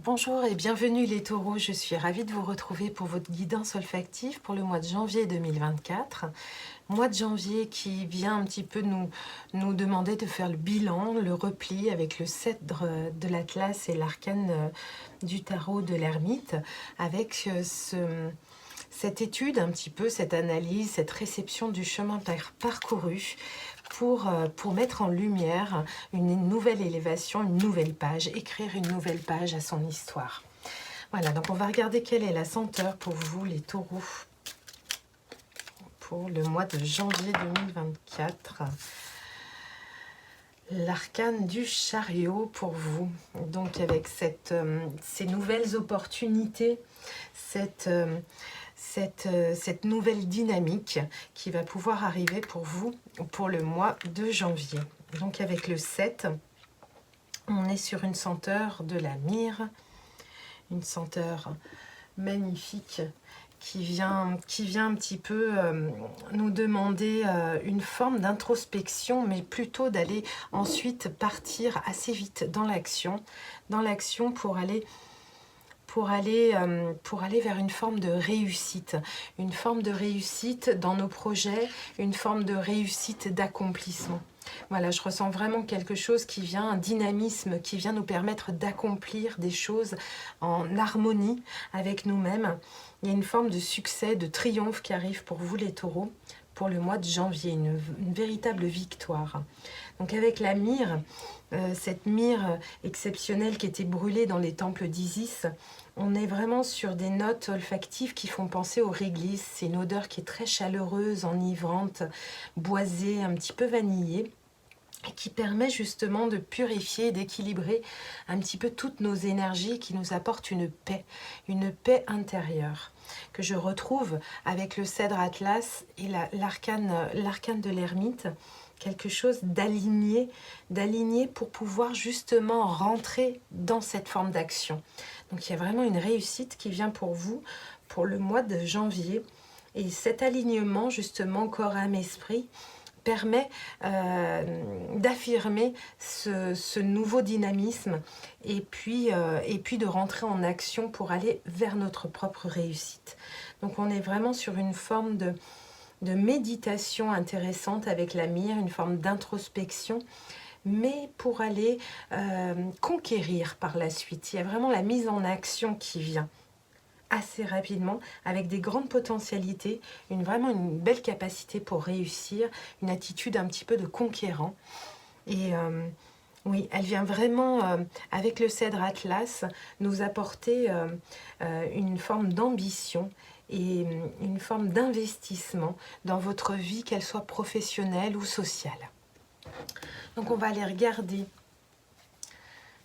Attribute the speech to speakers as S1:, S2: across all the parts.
S1: Bonjour et bienvenue les taureaux, je suis ravie de vous retrouver pour votre guidance olfactive pour le mois de janvier 2024. Mois de janvier qui vient un petit peu nous demander de faire le bilan, le repli avec le cèdre de l'Atlas et l'arcane du tarot de l'ermite, avec cette étude un petit peu, cette analyse, cette réception du chemin parcouru pour mettre en lumière une nouvelle élévation, une nouvelle page, écrire une nouvelle page à son histoire. Voilà, donc on va regarder quelle est la senteur pour vous les taureaux pour le mois de janvier 2024. L'arcane du chariot pour vous, donc avec ces nouvelles opportunités, cette nouvelle dynamique qui va pouvoir arriver pour vous pour le mois de janvier. Donc avec le 7, on est sur une senteur de la myrrhe, une senteur magnifique qui vient un petit peu nous demander une forme d'introspection, mais plutôt d'aller ensuite partir assez vite dans l'action pour aller vers une forme de réussite dans nos projets, une forme de réussite d'accomplissement. Voilà, je ressens vraiment quelque chose qui vient, un dynamisme qui vient nous permettre d'accomplir des choses en harmonie avec nous-mêmes. Il y a une forme de succès, de triomphe qui arrive pour vous les taureaux pour le mois de janvier, une véritable victoire. Donc avec la myrrhe, cette myrrhe exceptionnelle qui était brûlée dans les temples d'Isis, on est vraiment sur des notes olfactives qui font penser au réglisse. C'est une odeur qui est très chaleureuse, enivrante, boisée, un petit peu vanillée, et qui permet justement de purifier et d'équilibrer un petit peu toutes nos énergies, qui nous apporte une paix intérieure, que je retrouve avec le cèdre Atlas et l'arcane de l'ermite, quelque chose d'aligné pour pouvoir justement rentrer dans cette forme d'action. Donc il y a vraiment une réussite qui vient pour vous pour le mois de janvier, et cet alignement justement corps, âme, esprit permet d'affirmer ce nouveau dynamisme et puis de rentrer en action pour aller vers notre propre réussite. Donc on est vraiment sur une forme de méditation intéressante avec la myrrhe, une forme d'introspection, mais pour aller conquérir par la suite. Il y a vraiment la mise en action qui vient assez rapidement, avec des grandes potentialités, vraiment une belle capacité pour réussir, une attitude un petit peu de conquérant. Et oui, elle vient vraiment, avec le cèdre Atlas, nous apporter une forme d'ambition et une forme d'investissement dans votre vie, qu'elle soit professionnelle ou sociale. Donc on va aller regarder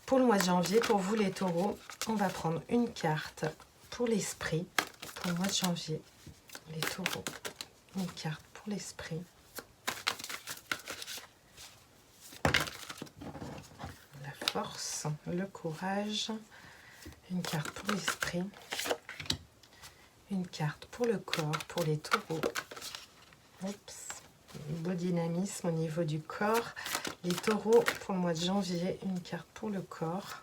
S1: pour le mois de janvier, pour vous les taureaux, on va prendre une carte pour l'esprit, pour le mois de janvier, les taureaux, une carte pour l'esprit, la force, le courage, une carte pour l'esprit, une carte pour le corps, pour les taureaux. Oups, beau dynamisme au niveau du corps. Les taureaux pour le mois de janvier, une carte pour le corps.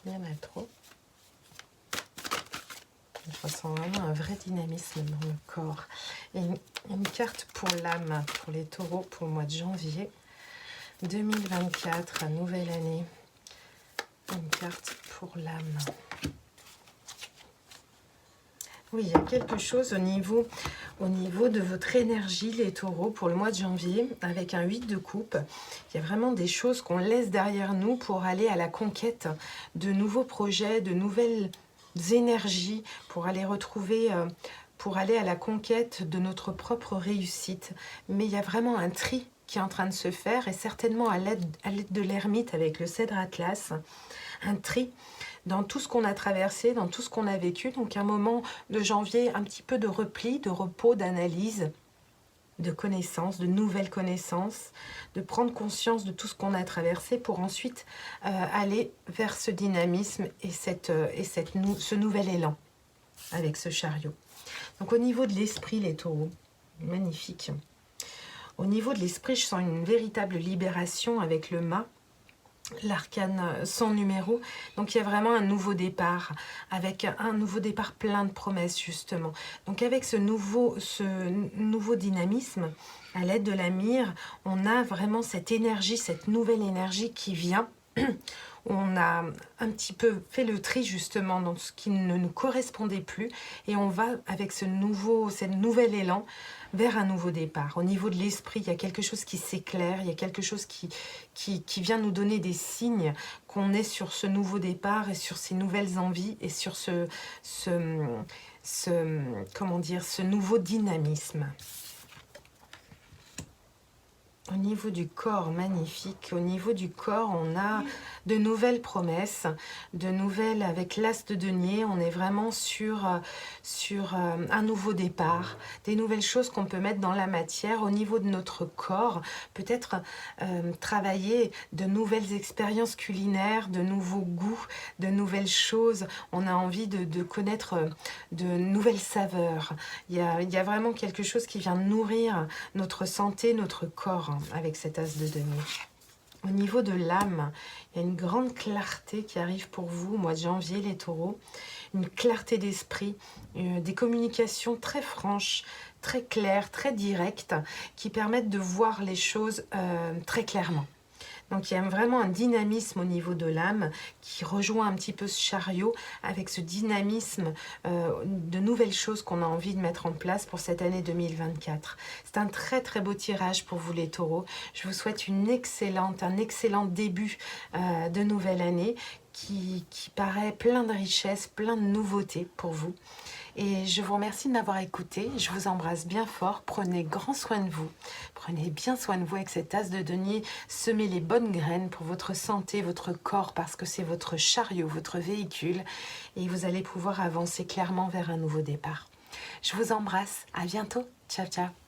S1: Il y en a trop. Je ressens vraiment un vrai dynamisme dans le corps. Et une carte pour l'âme, pour les taureaux, pour le mois de janvier 2024, nouvelle année. Une carte pour l'âme. Oui, il y a quelque chose au niveau de votre énergie, les taureaux, pour le mois de janvier, avec un 8 de coupe. Il y a vraiment des choses qu'on laisse derrière nous pour aller à la conquête de nouveaux projets, de nouvelles énergies, pour aller retrouver, pour aller à la conquête de notre propre réussite. Mais il y a vraiment un tri qui est en train de se faire, et certainement à l'aide de l'ermite avec le cèdre Atlas, un tri dans tout ce qu'on a traversé, dans tout ce qu'on a vécu. Donc un moment de janvier, un petit peu de repli, de repos, d'analyse, de connaissances, de nouvelles connaissances, de prendre conscience de tout ce qu'on a traversé pour ensuite aller vers ce dynamisme et ce nouvel élan avec ce chariot. Donc au niveau de l'esprit, les taureaux, magnifique. Au niveau de l'esprit, je sens une véritable libération avec le mât. l'arcane sans numéro. Donc il y a vraiment un nouveau départ, avec un nouveau départ plein de promesses justement. Donc avec ce nouveau dynamisme, à l'aide de la mire, on a vraiment cette énergie, cette nouvelle énergie qui vient. On a un petit peu fait le tri justement dans ce qui ne nous correspondait plus et on va avec ce nouvel élan vers un nouveau départ. Au niveau de l'esprit, il y a quelque chose qui s'éclaire, il y a quelque chose qui vient nous donner des signes qu'on est sur ce nouveau départ et sur ces nouvelles envies et sur comment dire, ce nouveau dynamisme. Au niveau du corps, magnifique. Au niveau du corps, on a de nouvelles promesses, de nouvelles avec l'as de denier. On est vraiment sur un nouveau départ, des nouvelles choses qu'on peut mettre dans la matière. Au niveau de notre corps, peut-être travailler de nouvelles expériences culinaires, de nouveaux goûts, de nouvelles choses. On a envie de connaître de nouvelles saveurs. Il y a vraiment quelque chose qui vient nourrir notre santé, notre corps, avec cet as de denier. Au niveau de l'âme, il y a une grande clarté qui arrive pour vous au mois de janvier, les taureaux. Une clarté d'esprit, des communications très franches, très claires, très directes, qui permettent de voir les choses très clairement. Donc il y a vraiment un dynamisme au niveau de l'âme qui rejoint un petit peu ce chariot avec ce dynamisme de nouvelles choses qu'on a envie de mettre en place pour cette année 2024. C'est un très très beau tirage pour vous les taureaux. Je vous souhaite un excellent début de nouvelle année qui paraît plein de richesses, plein de nouveautés pour vous. Et je vous remercie de m'avoir écouté. Je vous embrasse bien fort. Prenez grand soin de vous. Prenez bien soin de vous avec cet as de denier. Semez les bonnes graines pour votre santé, votre corps, parce que c'est votre chariot, votre véhicule. Et vous allez pouvoir avancer clairement vers un nouveau départ. Je vous embrasse. À bientôt. Ciao, ciao.